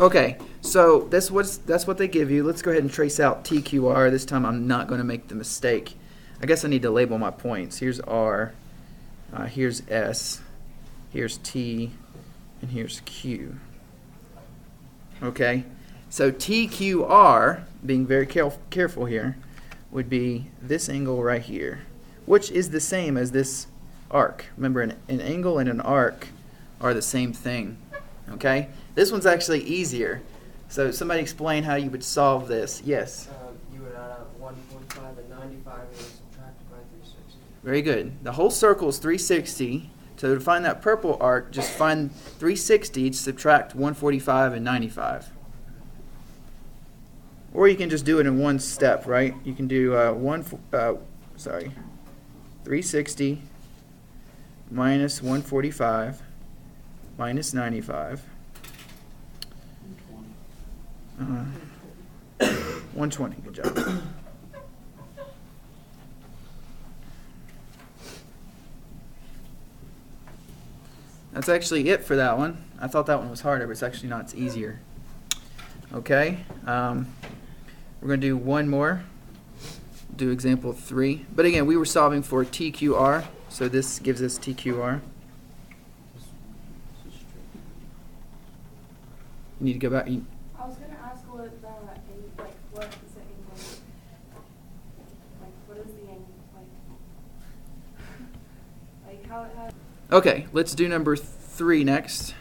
Okay, so that's what they give you. Let's go ahead and trace out TQR. This time I'm not going to make the mistake. I guess I need to label my points. Here's R, here's S, here's T, and here's Q. Okay, so TQR, being very careful here, would be this angle right here, which is the same as this arc. Remember, an angle and an arc are the same thing. Okay, this one's actually easier. So somebody explain how you would solve this. Yes? You would add up 145 and 95 and subtract it by 360. Very good. The whole circle is 360. So to find that purple arc, just find 360, subtract 145 and 95. Or you can just do it in one step, right? You can do 360 minus 145 minus 95. 120, good job. That's actually it for that one. I thought that one was harder, but it's actually not. It's easier. Okay, we're going to do one more. Do example 3. But again, we were solving for TQR, so this gives us TQR. You need to go back. I was going to ask what is the angle? Like, what is the angle? Like how it has. Okay, let's do number 3 next.